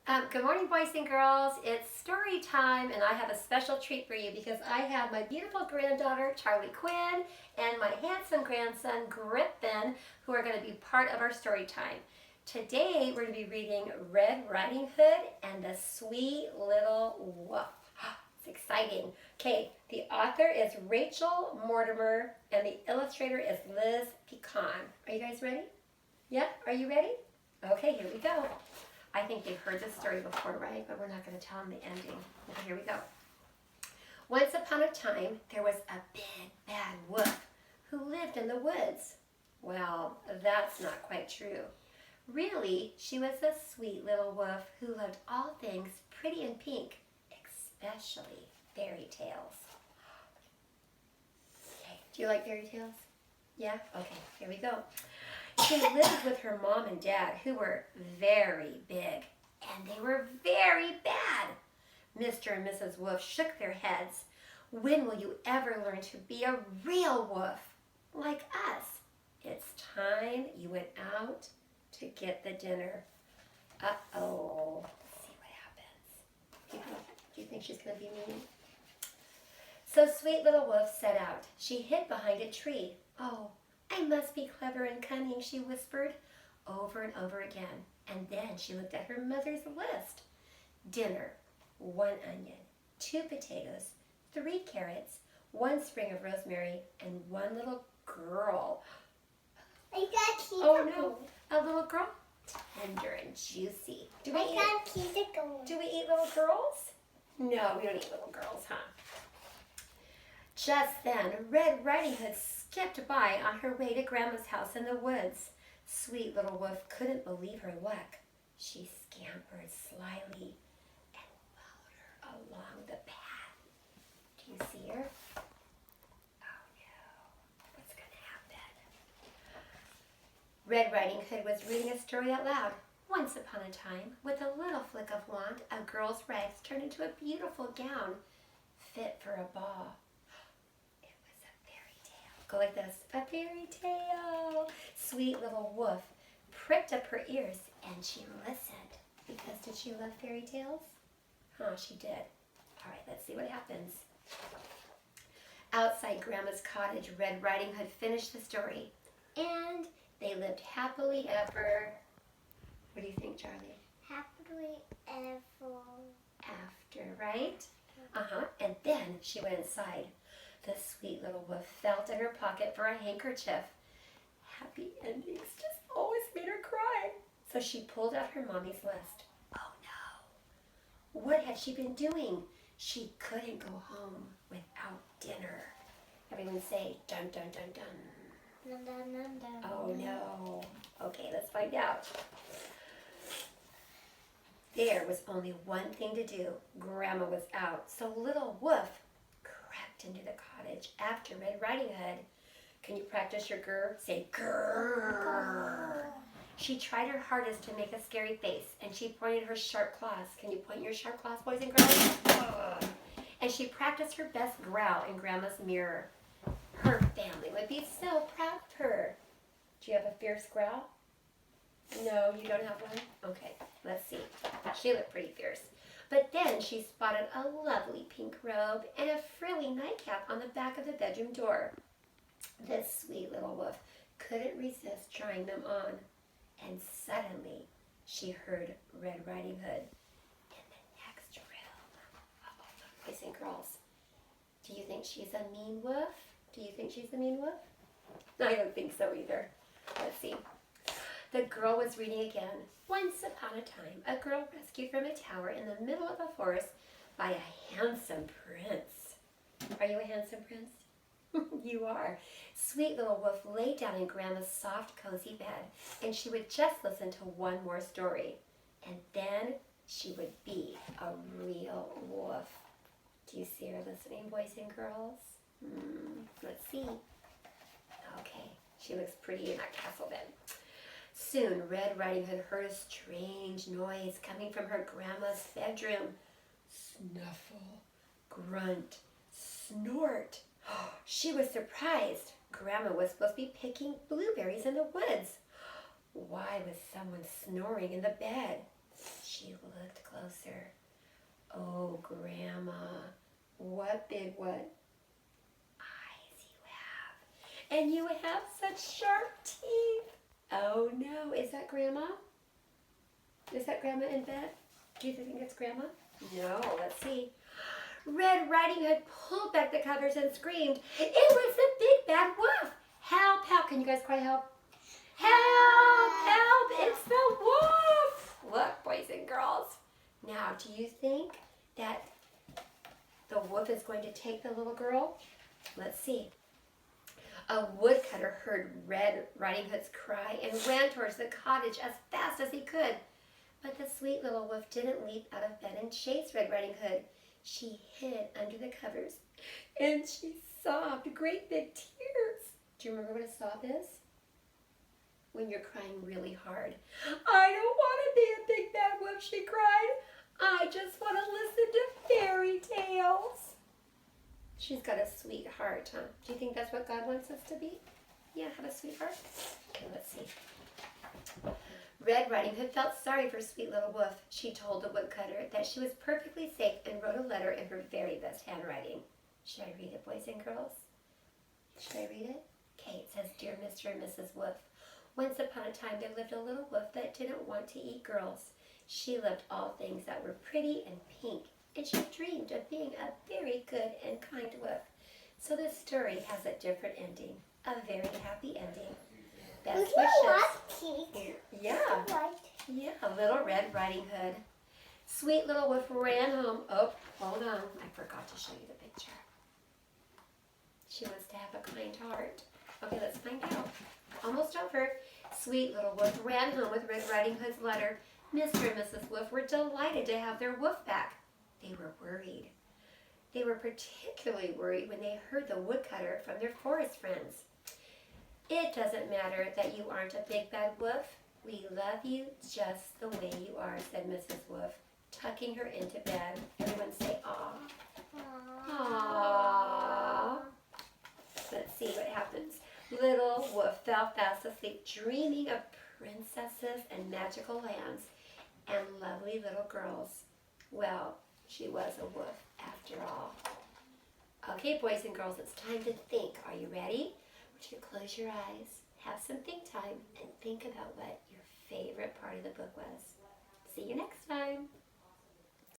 Good morning, boys and girls. It's story time, and I have a special treat for you because I have my beautiful granddaughter, Charlie Quinn, and my handsome grandson, Griffin, who are going to be part of our story time. Today, we're going to be reading Red Riding Hood and the Sweet Little Wolf. It's exciting. Okay, the author is Rachel Mortimer, and the illustrator is Liz Pecan. Are you guys ready? Yeah? Are you ready? Okay, here we go. I think they've heard this story before, right? But we're not going to tell them the ending. Okay, here we go. Once upon a time, there was a big, bad wolf who lived in the woods. Well, that's not quite true. Really, she was a sweet little wolf who loved all things pretty and pink, especially fairy tales. Okay, do you like fairy tales? Yeah? Okay, here we go. She lived with her mom and dad, who were very big, and they were very bad. Mr. and Mrs. Wolf shook their heads. When will you ever learn to be a real wolf, like us? It's time you went out to get the dinner. Uh-oh. Let's see what happens. Do you think she's going to be mean? So Sweet Little Wolf set out. She hid behind a tree. Oh, I must be clever and cunning, she whispered over and over again. And then she looked at her mother's list. Dinner, 1 onion, 2 potatoes, 3 carrots, 1 sprig of rosemary, and 1 little girl. I got keep Oh no, a little girl? Tender and juicy. Do we eat little girls? No, we don't eat little girls, huh? Just then, Red Riding Hood skipped by on her way to Grandma's house in the woods. Sweet Little Wolf couldn't believe her luck. She scampered slyly and followed her along the path. Do you see her? Oh no, what's going to happen? Red Riding Hood was reading a story out loud. Once upon a time, with a little flick of wand, a girl's rags turned into a beautiful gown, fit for a ball. Go like this. A fairy tale. Sweet Little Wolf pricked up her ears and she listened. Because did she love fairy tales? Huh, she did. All right, let's see what happens. Outside Grandma's cottage, Red Riding Hood finished the story. And they lived happily ever. What do you think, Charlie? Happily ever after, right? And then she went inside. The Sweet Little Wolf felt in her pocket for a handkerchief. Happy endings just always made her cry. So she pulled out her mommy's list. Oh no. What had she been doing? She couldn't go home without dinner. Everyone say, dun dun dun dun. Dun, dun, dun, dun. Oh no. Okay, let's find out. There was only one thing to do. Grandma was out, so Little Wolf crept into the cottage after Red Riding Hood. Can you practice your grr? Say grrr. She tried her hardest to make a scary face, and she pointed her sharp claws. Can you point your sharp claws, boys and girls? And she practiced her best growl in Grandma's mirror. Her family would be so proud of her. Do you have a fierce growl? No, you don't have one? Okay, let's see. She looked pretty fierce. But then she spotted a lovely pink robe and a frilly nightcap on the back of the bedroom door. This sweet little wolf couldn't resist trying them on. And suddenly she heard Red Riding Hood in the next room. Boys and girls, do you think she's a mean wolf? Do you think she's a mean wolf? No, I don't think so either. Let's see. The girl was reading again. Once upon a time, a girl rescued from a tower in the middle of a forest by a handsome prince. Are you a handsome prince? You are. Sweet Little Wolf lay down in Grandma's soft, cozy bed, and she would just listen to one more story. And then she would be a real wolf. Do you see her listening, boys and girls? Let's see. Okay, she looks pretty in that castle bed. Soon, Red Riding Hood heard a strange noise coming from her grandma's bedroom. Snuffle, grunt, snort. She was surprised. Grandma was supposed to be picking blueberries in the woods. Why was someone snoring in the bed? She she looked closer. Oh, Grandma, what big what eyes you have. And you have such sharp teeth. Oh no, is that Grandma? Is that Grandma in bed? Do you think it's Grandma? No, let's see. Red Riding Hood pulled back the covers and screamed, "It was the big bad wolf! Help, help!" Can you guys cry help? Help, help! It's the wolf! Look, boys and girls. Now, do you think that the wolf is going to take the little girl? Let's see. A woodcutter heard Red Riding Hood's cry and ran towards the cottage as fast as he could. But the sweet little wolf didn't leap out of bed and chase Red Riding Hood. She hid under the covers and she sobbed great big tears. Do you remember what a sob is? When you're crying really hard. "I don't want to be a big bad wolf," she cried. "I just want to listen to fairy tales." She's got a sweet heart, huh? Do you think that's what God wants us to be? Yeah, have a sweet heart? Okay, let's see. Red Riding Hood felt sorry for sweet little wolf. She told the woodcutter that she was perfectly safe and wrote a letter in her very best handwriting. Should I read it, boys and girls? Should I read it? Okay, it says, "Dear Mr. and Mrs. Wolf, once upon a time there lived a little wolf that didn't want to eat girls. She loved all things that were pretty and pink, and she dreamed of being a very good and kind wolf. So this story has a different ending, a very happy ending. Best wishes." Yeah, Little Red Riding Hood. Sweet little wolf ran home. Oh, hold on, I forgot to show you the picture. She wants to have a kind heart. Okay, let's find out. Almost over. Sweet little wolf ran home with Red Riding Hood's letter. Mr. and Mrs. Wolf were delighted to have their wolf back. They were worried. They were particularly worried when they heard the woodcutter from their forest friends. "It doesn't matter that you aren't a big bad wolf. We love you just the way you are," said Mrs. Wolf, tucking her into bed. Everyone say, "Aw." Aww. Let's see what happens. Little wolf fell fast asleep, dreaming of princesses and magical lands and lovely little girls. Well, she was a wolf after all. Okay, boys and girls, it's time to think. Are you ready? I want you to close your eyes, have some think time, and think about what your favorite part of the book was. See you next time.